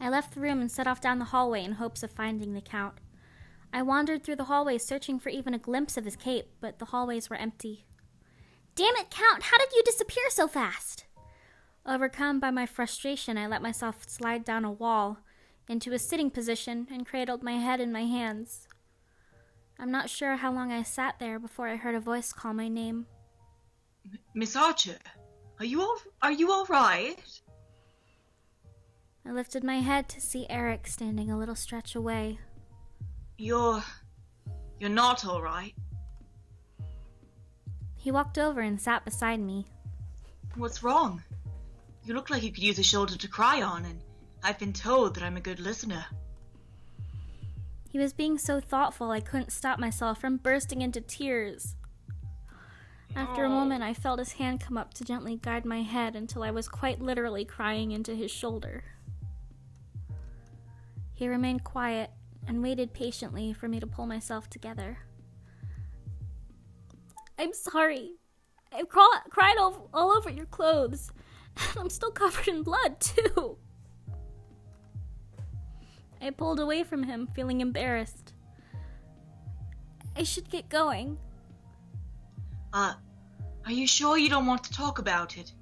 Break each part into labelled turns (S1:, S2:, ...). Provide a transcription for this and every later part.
S1: I left the room and set off down the hallway in hopes of finding the Count. I wandered through the hallways searching for even a glimpse of his cape, but the hallways were empty. Damn it, Count! How did you disappear so fast? Overcome by my frustration, I let myself slide down a wall into a sitting position and cradled my head in my hands. I'm not sure how long I sat there before I heard a voice call my name.
S2: Miss Archer, are you all right?
S1: I lifted my head to see Eric standing a little stretch away.
S2: You're not all right.
S1: He walked over and sat beside me.
S2: What's wrong? You look like you could use a shoulder to cry on, and I've been told that I'm a good listener.
S1: He was being so thoughtful I couldn't stop myself from bursting into tears. After a moment, I felt his hand come up to gently guide my head until I was quite literally crying into his shoulder. He remained quiet and waited patiently for me to pull myself together. I'm sorry. I cried all over your clothes. And I'm still covered in blood, too. I pulled away from him, feeling embarrassed. I should get going.
S2: Are you sure you don't want to talk about it?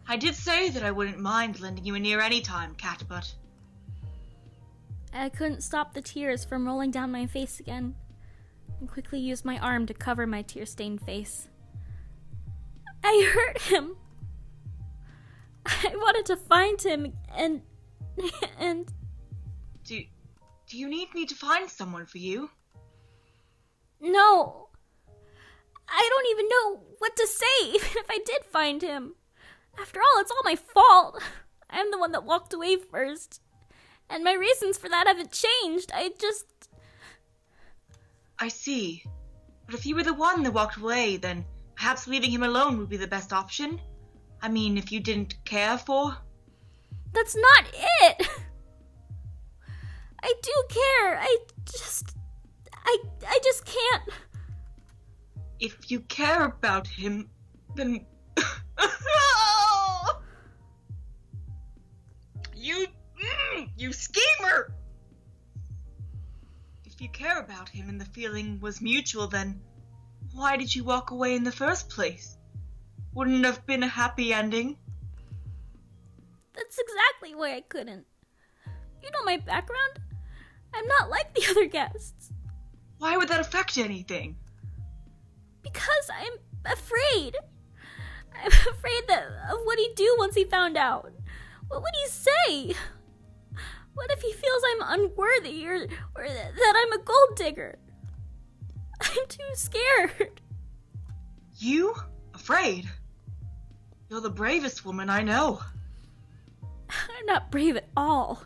S2: I did say that I wouldn't mind lending you an ear any time, Catbutt.
S1: I couldn't stop the tears from rolling down my face again, and quickly used my arm to cover my tear-stained face. I hurt him. I wanted to find him, and...
S2: Do you need me to find someone for you?
S1: No. I don't even know what to say, even if I did find him. After all, it's all my fault. I'm the one that walked away first. And my reasons for that haven't changed.
S2: I see. But if you were the one that walked away, then perhaps leaving him alone would be the best option? I mean, if you didn't care for...
S1: That's not it! I do care. I just can't...
S2: If you care about him, then... You schemer! If you care about him and the feeling was mutual, then why did you walk away in the first place? Wouldn't it have been a happy ending?
S1: That's exactly why I couldn't. You know my background. I'm not like the other guests.
S2: Why would that affect anything?
S1: Because I'm afraid. I'm afraid of what he'd do once he found out. What would he say? What if he feels I'm unworthy or that I'm a gold digger? I'm too scared.
S2: You? Afraid? You're the bravest woman I know.
S1: I'm not brave at all.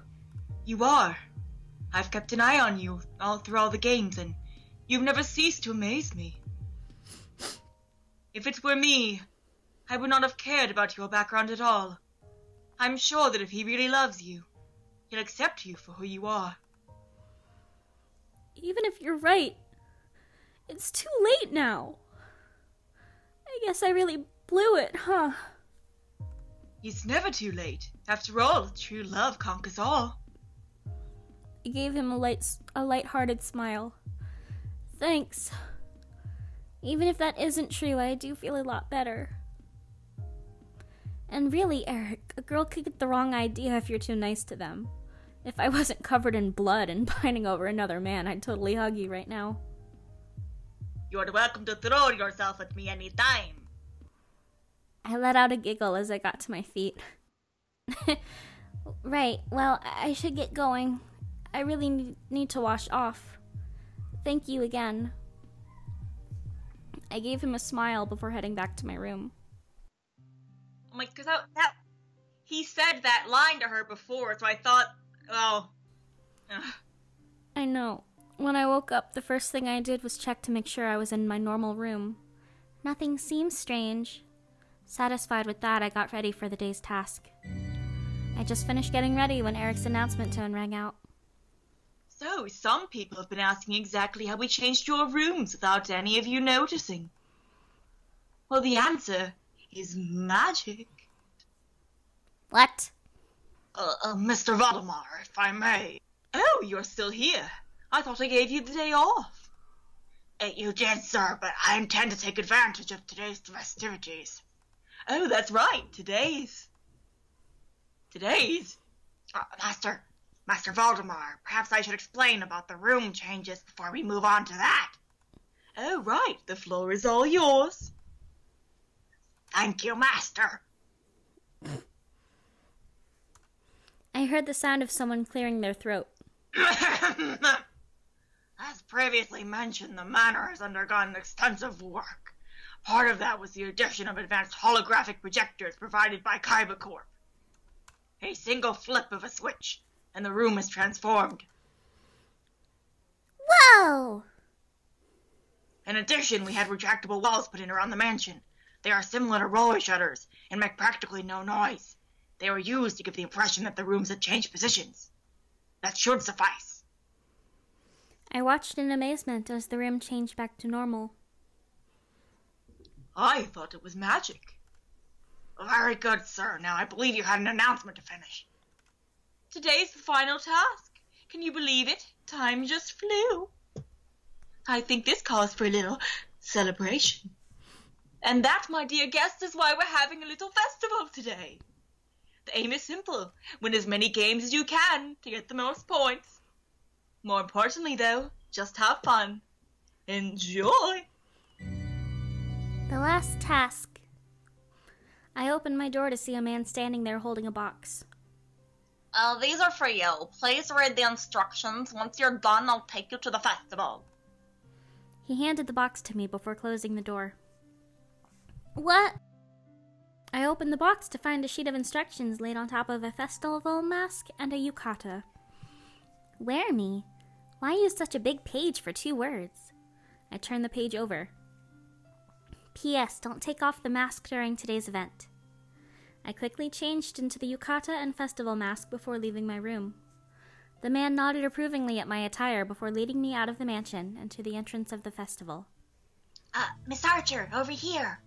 S2: You are. I've kept an eye on you all through all the games, and you've never ceased to amaze me. If it were me, I would not have cared about your background at all. I'm sure that if he really loves you, he'll accept you for who you are.
S1: Even if you're right, it's too late now. I guess I really blew it, huh?
S2: It's never too late. After all, true love conquers all.
S1: I gave him a light-hearted smile. Thanks. Even if that isn't true, I do feel a lot better. And really, Eric, a girl could get the wrong idea if you're too nice to them. If I wasn't covered in blood and pining over another man, I'd totally hug you right now.
S2: You're welcome to throw yourself at me any time.
S1: I let out a giggle as I got to my feet. Right, well, I should get going. I really need to wash off. Thank you again. I gave him a smile before heading back to my room.
S2: I'm like, because he said that line to her before, so I thought, oh.
S1: I know. When I woke up, the first thing I did was check to make sure I was in my normal room. Nothing seemed strange. Satisfied with that, I got ready for the day's task. I just finished getting ready when Eric's announcement tone rang out.
S2: So, some people have been asking exactly how we changed your rooms without any of you noticing. Well, the answer is magic.
S1: What?
S2: Mr. Valdemar, if I may. Oh, you're still here. I thought I gave you the day off. You did, sir, but I intend to take advantage of today's festivities. Oh, that's right, today's? Master Valdemar, perhaps I should explain about the room changes before we move on to that. Oh, right, the floor is all yours. Thank you, Master.
S1: I heard the sound of someone clearing their throat.
S2: As previously mentioned, the manor has undergone extensive work. Part of that was the addition of advanced holographic projectors provided by Kaiba Corp. A single flip of a switch, and the room is transformed.
S1: Whoa!
S2: In addition, we had retractable walls put in around the mansion. They are similar to roller shutters and make practically no noise. They were used to give the impression that the rooms had changed positions. That should suffice.
S1: I watched in amazement as the room changed back to normal.
S2: I thought it was magic. Very good, sir. Now I believe you had an announcement to finish. Today's the final task. Can you believe it? Time just flew. I think this calls for a little celebration. And that, my dear guests, is why we're having a little festival today. The aim is simple. Win as many games as you can to get the most points. More importantly, though, just have fun. Enjoy!
S1: The last task. I opened my door to see a man standing there holding a box.
S2: These are for you. Please read the instructions. Once you're done, I'll take you to the festival.
S1: He handed the box to me before closing the door. What? I opened the box to find a sheet of instructions laid on top of a festival mask and a yukata. Wear me? Why use such a big page for 2 words? I turned the page over. P.S. Don't take off the mask during today's event. I quickly changed into the yukata and festival mask before leaving my room. The man nodded approvingly at my attire before leading me out of the mansion and to the entrance of the festival.
S2: Miss Archer, over here.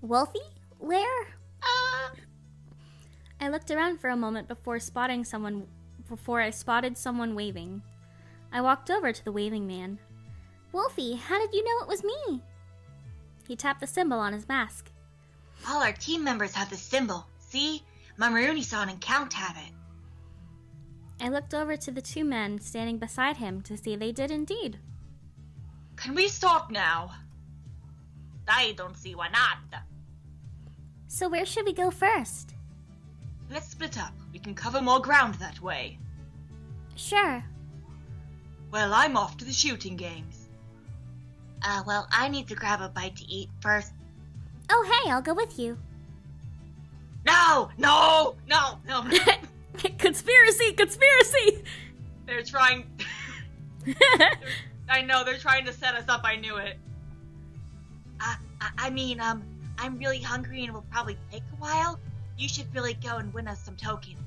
S1: Wolfie? Where? I looked around for a moment before I spotted someone waving. I walked over to the waving man. Wolfie, how did you know it was me? He tapped the symbol on his mask.
S2: All our team members have this symbol. See? Mamaruni-san and Count have it.
S1: I looked over to the 2 men standing beside him to see they did indeed.
S2: Can we stop now? I don't see why not.
S1: So where should we go first?
S2: Let's split up. We can cover more ground that way.
S1: Sure.
S2: Well, I'm off to the shooting games. Well, I need to grab a bite to eat first.
S1: Oh, hey, I'll go with you.
S2: No!
S1: Conspiracy!
S2: They're trying... I know, they're trying to set us up, I knew it. I'm really hungry and it will probably take a while. You should really go and win us some tokens.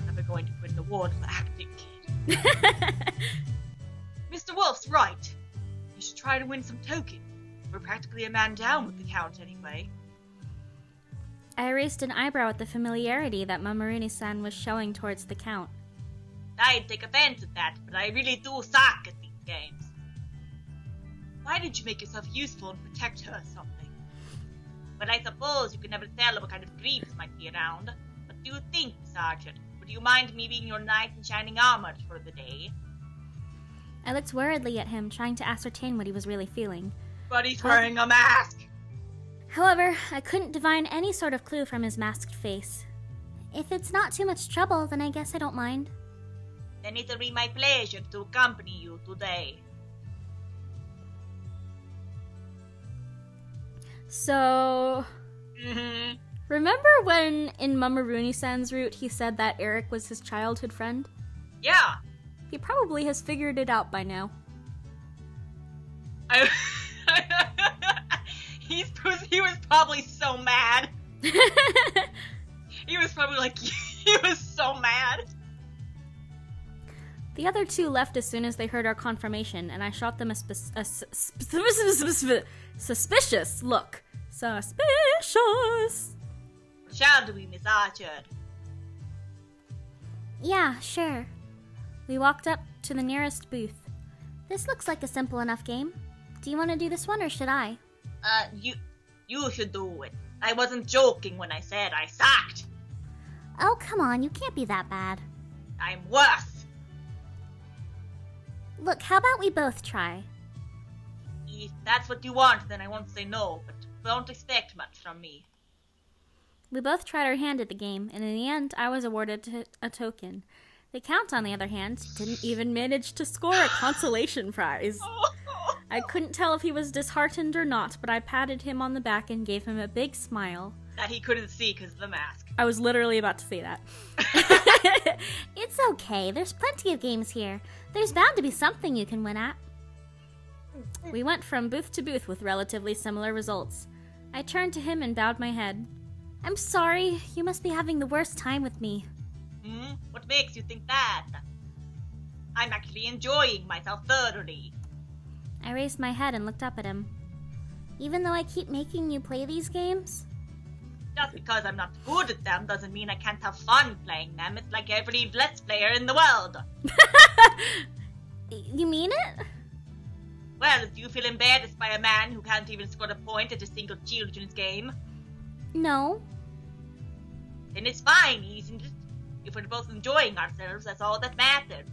S2: Never going to win the award for acting, kid. Mr. Wolf's right. You should try to win some tokens. We're practically a man down with the Count anyway.
S1: I raised an eyebrow at the familiarity that Mamaruni-san was showing towards the Count.
S2: I'd take offense at that, but I really do suck at these games. Why did you make yourself useful and protect her or something? But I suppose you can never tell what kind of creeps might be around. What do you think, Sergeant? Would you mind me being your knight in shining armor for the day?
S1: I looked worriedly at him, trying to ascertain what he was really feeling.
S2: But he's wearing a mask!
S1: However, I couldn't divine any sort of clue from his masked face. If it's not too much trouble, then I guess I don't mind.
S2: Then it'll be my pleasure to accompany you today.
S1: So... Remember when, in Mamaruni-san's route, he said that Eric was his childhood friend?
S2: Yeah.
S1: He probably has figured it out by now.
S2: He was probably so mad. He was probably like, he was so mad.
S1: The other 2 left as soon as they heard our confirmation, and I shot them a suspicious look. Suspicious!
S2: shall we, Miss Orchard?
S1: Yeah, sure. We walked up to the nearest booth. This looks like a simple enough game. Do you want to do this one or should I?
S2: You should do it. I wasn't joking when I said I sucked.
S1: Oh, come on, you can't be that bad.
S2: I'm worse.
S1: Look, how about we both try?
S2: If that's what you want, then I won't say no, but don't expect much from me.
S1: We both tried our hand at the game, and in the end, I was awarded a token. The Count, on the other hand, didn't even manage to score a consolation prize. I couldn't tell if he was disheartened or not, but I patted him on the back and gave him a big smile.
S2: That he couldn't see because of the mask.
S1: I was literally about to say that. It's okay. There's plenty of games here. There's bound to be something you can win at. We went from booth to booth with relatively similar results. I turned to him and bowed my head. I'm sorry. You must be having the worst time with me.
S2: What makes you think that? I'm actually enjoying myself thoroughly.
S1: I raised my head and looked up at him. Even though I keep making you play these games?
S2: Just because I'm not good at them doesn't mean I can't have fun playing them. It's like every Let's Player in the world.
S1: You mean it?
S2: Well, do you feel embarrassed by a man who can't even score a point at a single children's game?
S1: No.
S2: Then it's fine, isn't it? If we're both enjoying ourselves, that's all that matters.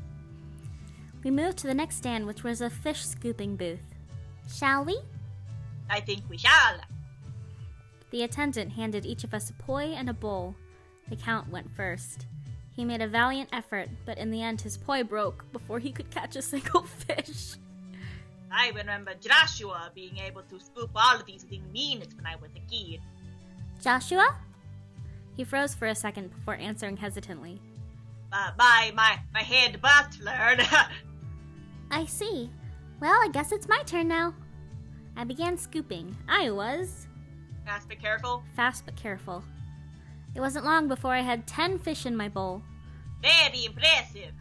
S1: We moved to the next stand, which was a fish scooping booth. Shall we?
S2: I think we shall.
S1: The attendant handed each of us a poi and a bowl. The Count went first. He made a valiant effort, but in the end his poi broke before he could catch a single fish.
S2: I remember Joshua being able to scoop all of these within minutes when I was a kid.
S1: Joshua? He froze for a second before answering hesitantly.
S2: My head butler.
S1: I see. Well, I guess it's my turn now. I began scooping. I was...
S2: Fast but careful.
S1: Fast but careful. It wasn't long before I had 10 fish in my bowl.
S2: Very impressive.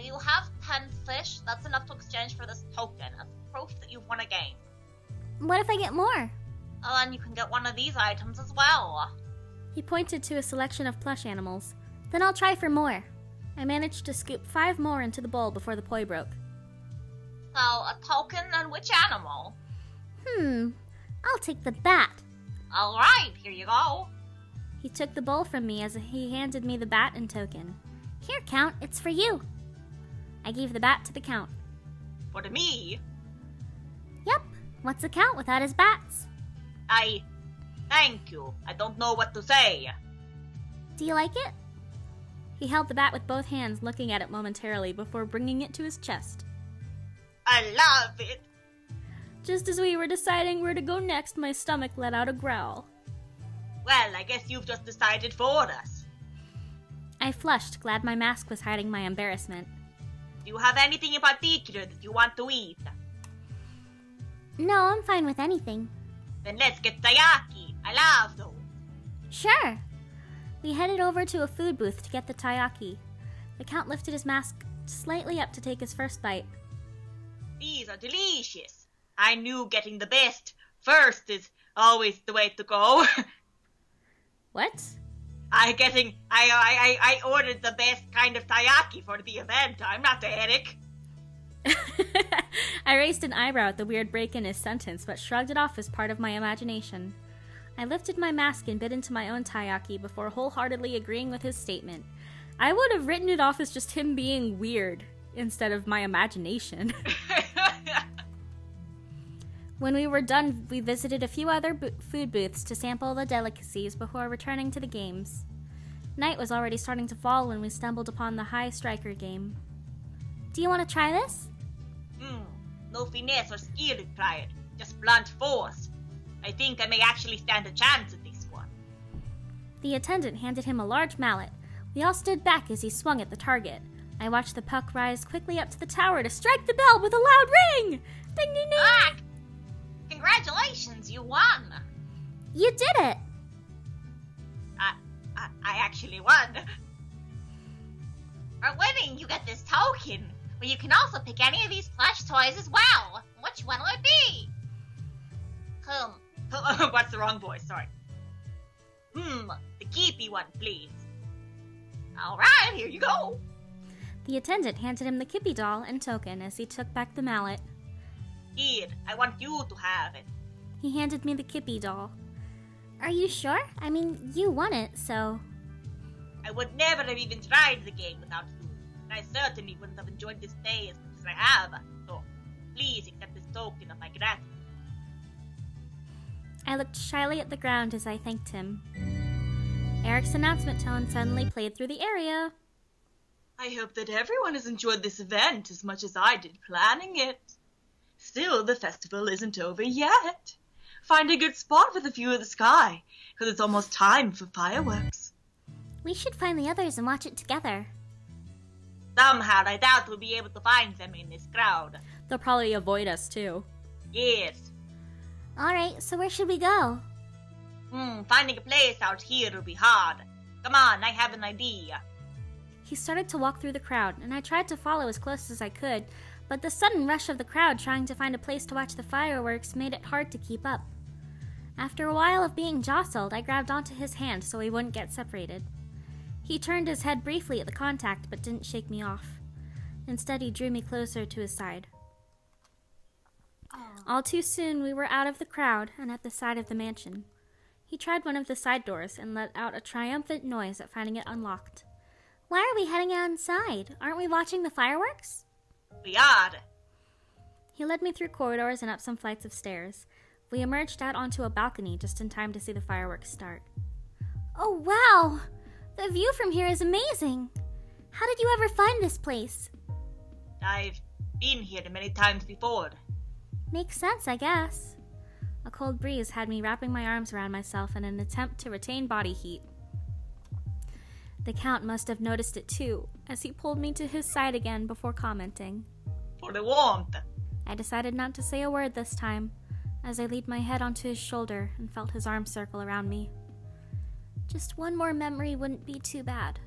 S3: You have 10 fish. That's enough to exchange for this token as proof that you've won a game.
S1: What if I get more?
S3: Oh, and you can get one of these items as well.
S1: He pointed to a selection of plush animals. Then I'll try for more. I managed to scoop 5 more into the bowl before the poi broke.
S3: So, a token and which animal?
S1: I'll take the bat.
S3: Alright, here you go.
S1: He took the bowl from me as he handed me the bat in token. Here, Count, it's for you. I gave the bat to the Count.
S2: For me?
S1: Yep, what's a Count without his bats?
S2: Thank you. I don't know what to say.
S1: Do you like it? He held the bat with both hands, looking at it momentarily before bringing it to his chest.
S2: I love it.
S1: Just as we were deciding where to go next, my stomach let out a growl.
S2: Well, I guess you've just decided for us.
S1: I flushed, glad my mask was hiding my embarrassment.
S2: Do you have anything in particular that you want to eat?
S1: No, I'm fine with anything.
S2: Then let's get taiyaki. I love those.
S1: Sure. We headed over to a food booth to get the taiyaki. The Count lifted his mask slightly up to take his first bite.
S2: These are delicious. I knew getting the best first is always the way to go.
S1: What?
S2: I ordered the best kind of taiyaki for the event. I'm not Eric.
S1: I raised an eyebrow at the weird break in his sentence, but shrugged it off as part of my imagination. I lifted my mask and bit into my own taiyaki before wholeheartedly agreeing with his statement. I would have written it off as just him being weird instead of my imagination. When we were done, we visited a few other food booths to sample the delicacies before returning to the games. Night was already starting to fall when we stumbled upon the High Striker game. Do you want to try this?
S2: No finesse or skill required, just blunt force. I think I may actually stand a chance at this one.
S1: The attendant handed him a large mallet. We all stood back as he swung at the target. I watched the puck rise quickly up to the tower to strike the bell with a loud ring! Ding, ding, ding!
S3: Ah! Congratulations, you won!
S1: You did it!
S2: I actually won.
S3: For winning, you get this token, but you can also pick any of these plush toys as well. Which one will it be?
S2: What's the wrong voice? Sorry.
S3: The keepy one, please. Alright, here you go.
S1: The attendant handed him the Kippy doll and token as he took back the mallet.
S3: Here, I want you to have it.
S1: He handed me the Kippy doll. Are you sure? I mean, you won it, so...
S3: I would never have even tried the game without you. And I certainly wouldn't have enjoyed this day as much as I have. So, please accept this token of my gratitude.
S1: I looked shyly at the ground as I thanked him. Eric's announcement tone suddenly played through the area.
S2: I hope that everyone has enjoyed this event as much as I did planning it. Still, the festival isn't over yet. Find a good spot with a view of the sky, because it's almost time for fireworks.
S1: We should find the others and watch it together.
S3: Somehow, I doubt we'll be able to find them in this crowd.
S1: They'll probably avoid us, too.
S3: Yes.
S1: Alright, so where should we go?
S3: Finding a place out here will be hard. Come on, I have an idea.
S1: He started to walk through the crowd, and I tried to follow as close as I could, but the sudden rush of the crowd trying to find a place to watch the fireworks made it hard to keep up. After a while of being jostled, I grabbed onto his hand so we wouldn't get separated. He turned his head briefly at the contact, but didn't shake me off. Instead, he drew me closer to his side. All too soon, we were out of the crowd and at the side of the mansion. He tried one of the side doors and let out a triumphant noise at finding it unlocked. Why are we heading outside? Aren't we watching the fireworks?
S3: We are.
S1: He led me through corridors and up some flights of stairs. We emerged out onto a balcony just in time to see the fireworks start. Oh, wow! The view from here is amazing! How did you ever find this place?
S3: I've been here many times before.
S1: Makes sense, I guess. A cold breeze had me wrapping my arms around myself in an attempt to retain body heat. The Count must have noticed it too, as he pulled me to his side again before commenting.
S3: For the warmth.
S1: I decided not to say a word this time, as I laid my head onto his shoulder and felt his arm circle around me. Just one more memory wouldn't be too bad.